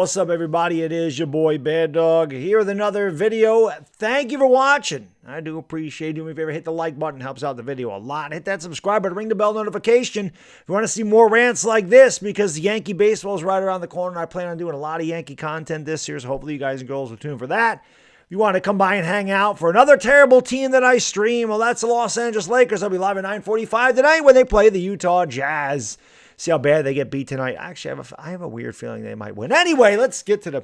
What's up, everybody? It is your boy Baddog here with another video. Thank you for watching. I do appreciate you. If you ever hit the like button, helps out the video a lot. Hit that subscribe button, ring the bell notification if you want to see more rants like this, because Yankee baseball is right around the corner. I plan on doing a lot of Yankee content this year, so hopefully you guys and girls will tune for that. If you want to come by and hang out for another terrible team that I stream, well, that's the Los Angeles Lakers. I'll be live at 9:45 tonight when they play the Utah Jazz. See how bad they get beat tonight. Actually, I have a weird feeling they might win. Anyway, let's get to the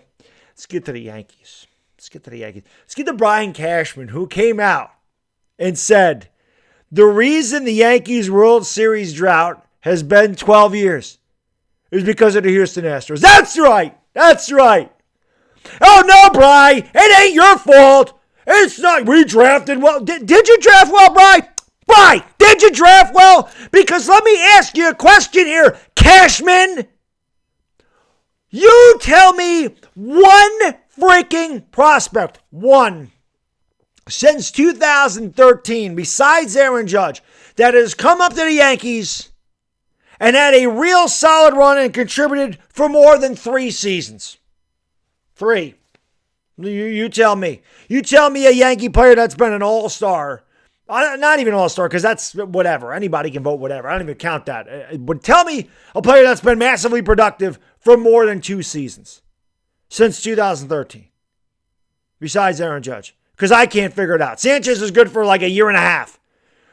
Yankees. Let's get to Brian Cashman, who came out and said the reason the Yankees World Series drought has been 12 years is because of the Houston Astros. That's right. Oh no, Bri, it ain't your fault. It's not. We drafted well. Did you draft well, Bri? Bri, did you draft well? Because let me ask you a question here, Cashman. You tell me one freaking prospect, one, since 2013, besides Aaron Judge, that has come up to the Yankees and had a real solid run and contributed for more than 3 seasons. 3. You tell me. You tell me a Yankee player that's been an all-star. Not even all-star, because that's whatever. Anybody can vote whatever. I don't even count that. But tell me a player that's been massively productive for more than 2 seasons since 2013, besides Aaron Judge, because I can't figure it out. Sanchez is good for like a year and a half.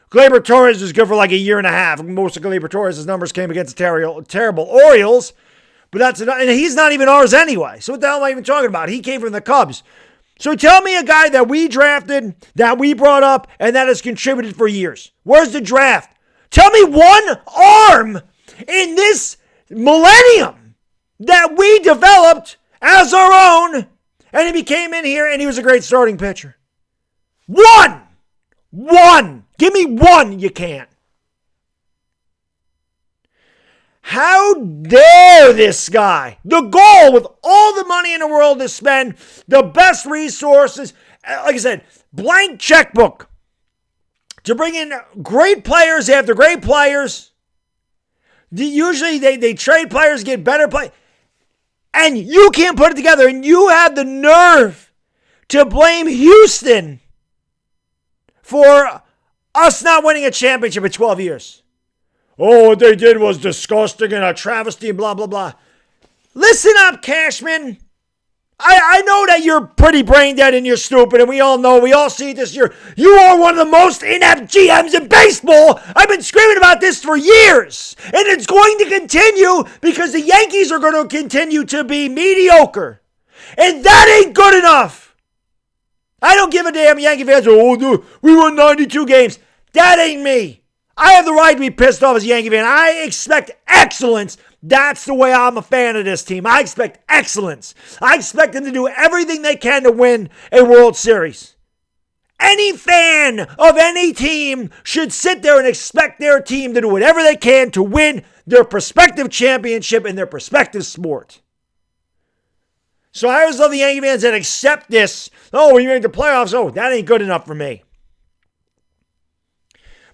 Gleyber Torres is good for like a year and a half. Most of Gleyber Torres' numbers came against the terrible Orioles, but that's enough, and he's not even ours anyway. So what the hell am I even talking about? He came from the Cubs. So tell me a guy that we drafted, that we brought up, and that has contributed for years. Where's the draft? Tell me one arm in this millennium that we developed as our own, and he became in here and he was a great starting pitcher. One. Give me one. You can't. How dare this guy? The goal with all the money in the world to spend, the best resources, like I said, blank checkbook to bring in great players after great players. Usually they trade players, get better players, and you can't put it together, and you have the nerve to blame Houston for us not winning a championship in 12 years. Oh, what they did was disgusting and a travesty and blah, blah, blah. Listen up, Cashman. I know that you're pretty brain dead and you're stupid, and we all see it this year. You are one of the most inept GMs in baseball. I've been screaming about this for years, and it's going to continue because the Yankees are going to continue to be mediocre, and that ain't good enough. I don't give a damn, Yankee fans. Oh, dude, we won 92 games. That ain't me. I have the right to be pissed off as a Yankee fan. I expect excellence. That's the way I'm a fan of this team. I expect excellence. I expect them to do everything they can to win a World Series. Any fan of any team should sit there and expect their team to do whatever they can to win their prospective championship in their prospective sport. So I always love the Yankee fans that accept this. Oh, we made the playoffs. Oh, that ain't good enough for me.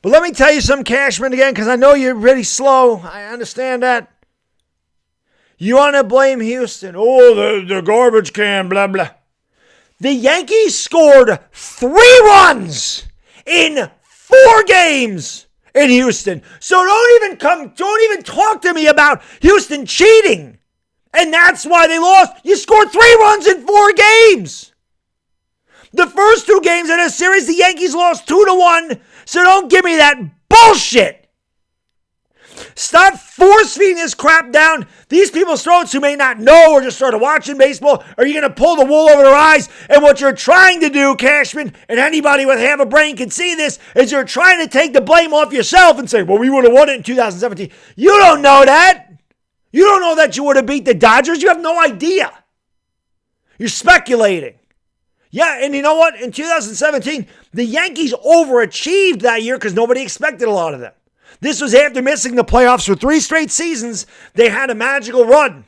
But let me tell you some, Cashman, again, because I know you're really slow. I understand that. You want to blame Houston. Oh, the garbage can, blah, blah. The Yankees scored 3 runs in 4 games in Houston. So don't even talk to me about Houston cheating. And that's why they lost. You scored 3 runs in 4 games. The first 2 games in a series, the Yankees lost 2-1. So don't give me that bullshit. Stop force-feeding this crap down these people's throats who may not know or just started watching baseball. Are you going to pull the wool over their eyes? And what you're trying to do, Cashman, and anybody with half a brain can see this, is you're trying to take the blame off yourself and say, well, we would have won it in 2017. You don't know that. You don't know that you would have beat the Dodgers. You have no idea. You're speculating. Yeah, and you know what? In 2017, the Yankees overachieved that year because nobody expected a lot of them. This was after missing the playoffs for 3 straight seasons. They had a magical run.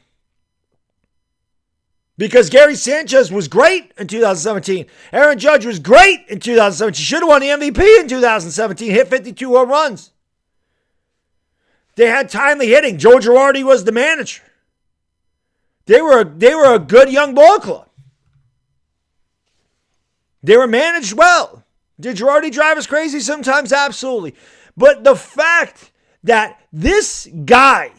Because Gary Sanchez was great in 2017. Aaron Judge was great in 2017. Should have won the MVP in 2017. Hit 52 home runs. They had timely hitting. Joe Girardi was the manager. They were a good young ball club. They were managed well. Did Girardi drive us crazy sometimes? Absolutely. But the fact that this guy,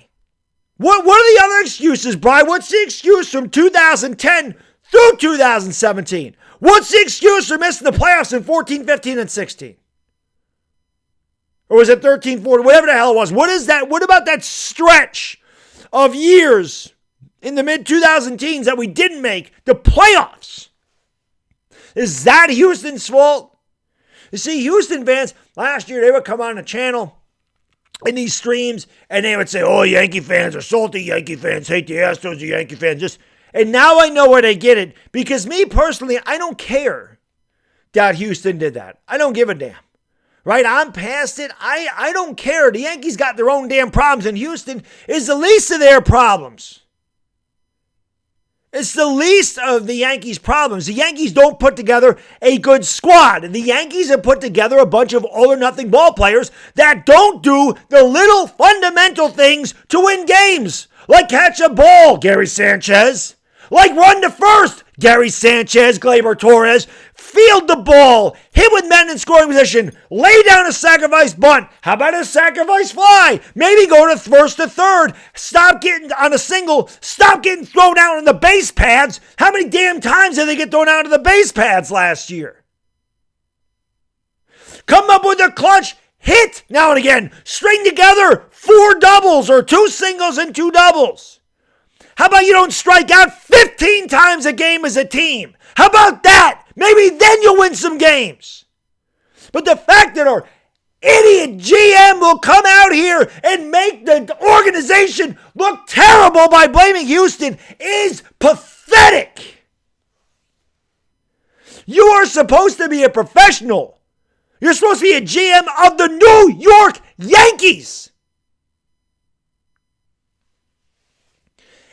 what are the other excuses, Brian? What's the excuse from 2010 through 2017? What's the excuse for missing the playoffs in 14, 15, and 16? Or was it 13, 14, whatever the hell it was? What is that? What about that stretch of years in the mid-2010s that we didn't make the playoffs? Is that Houston's fault? You see, Houston fans, last year they would come on the channel in these streams and they would say, oh, Yankee fans are salty. Yankee fans hate the Astros. The Yankee fans And now I know where they get it, because me personally, I don't care that Houston did that. I don't give a damn. Right? I'm past it. I don't care. The Yankees got their own damn problems, and Houston is the least of their problems. It's the least of the Yankees' problems. The Yankees don't put together a good squad. The Yankees have put together a bunch of all-or-nothing ball players that don't do the little fundamental things to win games. Like catch a ball, Gary Sanchez. Like run to first, Gary Sanchez, Gleyber Torres. Field the ball. Hit with men in scoring position. Lay down a sacrifice bunt. How about a sacrifice fly? Maybe go to first to third. Stop getting on a single. Stop getting thrown out on the base pads. How many damn times did they get thrown out of the base pads last year? Come up with a clutch hit now and again. String together 4 doubles or 2 singles and 2 doubles. How about you don't strike out 15 times a game as a team? How about that? Maybe then you'll win some games. But the fact that our idiot GM will come out here and make the organization look terrible by blaming Houston is pathetic. You are supposed to be a professional. You're supposed to be a GM of the New York Yankees.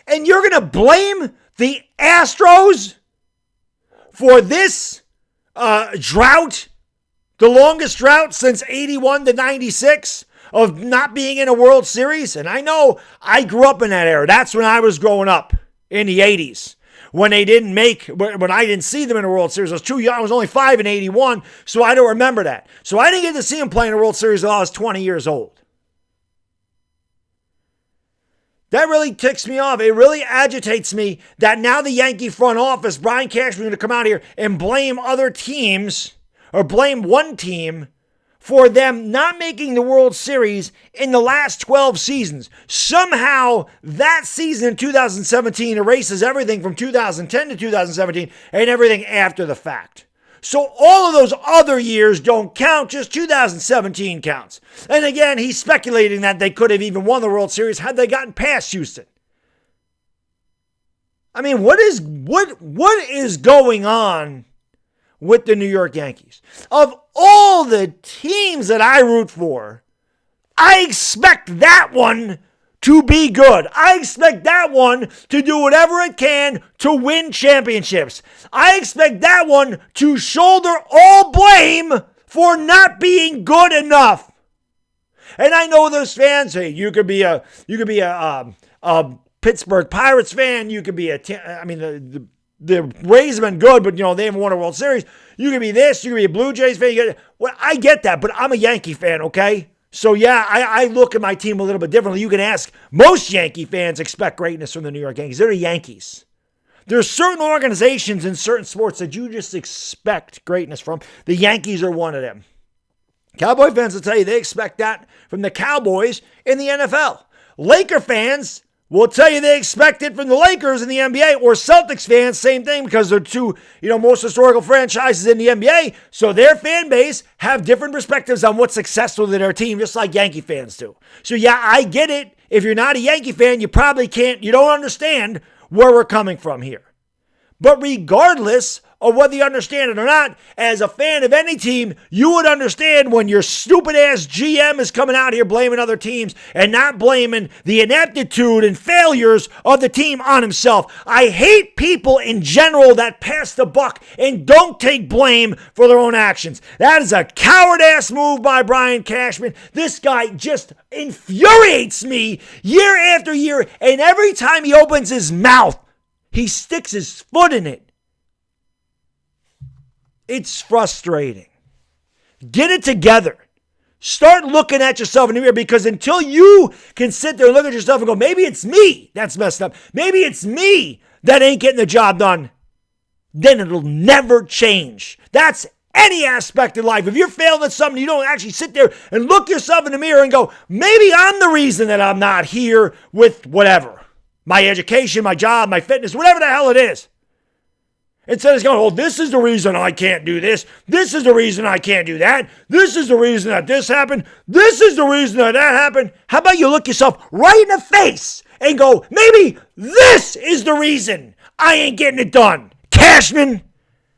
And you're going to blame the Astros for this drought, the longest drought since 81 to 96 of not being in a World Series? And I know I grew up in that era. That's when I was growing up in the 80s. When they didn't make, when I didn't see them in a World Series. I was too young. I was only 5 in 81, so I don't remember that. So I didn't get to see them play in a World Series until I was 20 years old. That really ticks me off. It really agitates me that now the Yankee front office, Brian Cashman, is going to come out here and blame other teams, or blame one team, for them not making the World Series in the last 12 seasons. Somehow, that season in 2017 erases everything from 2010 to 2017 and everything after the fact. So all of those other years don't count, just 2017 counts. And again, he's speculating that they could have even won the World Series had they gotten past Houston. I mean, what is going on with the New York Yankees? Of all the teams that I root for, I expect that one to be good. I expect that one to do whatever it can to win championships. I expect that one to shoulder all blame for not being good enough. And I know those fans, hey, you could be a Pittsburgh Pirates fan. You could be the Rays have been good, but they haven't won a World Series. You could be this. You could be a Blue Jays fan. Well, I get that, but I'm a Yankee fan, okay? So, yeah, I look at my team a little bit differently. You can ask, most Yankee fans expect greatness from the New York Yankees. They're the Yankees. There's certain organizations in certain sports that you just expect greatness from. The Yankees are one of them. Cowboy fans will tell you they expect that from the Cowboys in the NFL. Laker fans will tell you they expect it from the Lakers in the NBA, or Celtics fans, same thing, because they're two, most historical franchises in the NBA. So their fan base have different perspectives on what's successful to their team, just like Yankee fans do. So yeah, I get it. If you're not a Yankee fan, you probably don't understand where we're coming from here. But regardless of whether you understand it or not, as a fan of any team, you would understand when your stupid-ass GM is coming out here blaming other teams and not blaming the ineptitude and failures of the team on himself. I hate people in general that pass the buck and don't take blame for their own actions. That is a coward-ass move by Brian Cashman. This guy just infuriates me year after year, and every time he opens his mouth, he sticks his foot in it. It's frustrating. Get it together. Start looking at yourself in the mirror, because until you can sit there and look at yourself and go, maybe it's me that's messed up. Maybe it's me that ain't getting the job done. Then it'll never change. That's any aspect of life. If you're failing at something, you don't actually sit there and look yourself in the mirror and go, maybe I'm the reason that I'm not here with whatever. My education, my job, my fitness, whatever the hell it is. Instead of going, oh, this is the reason I can't do this. This is the reason I can't do that. This is the reason that this happened. This is the reason that that happened. How about you look yourself right in the face and go, maybe this is the reason I ain't getting it done. Cashman.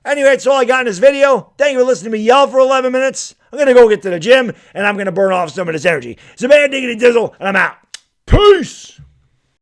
Anyway, that's all I got in this video. Thank you for listening to me yell for 11 minutes. I'm going to go get to the gym, and I'm going to burn off some of this energy. It's a bad diggity dizzle, and I'm out. Peace.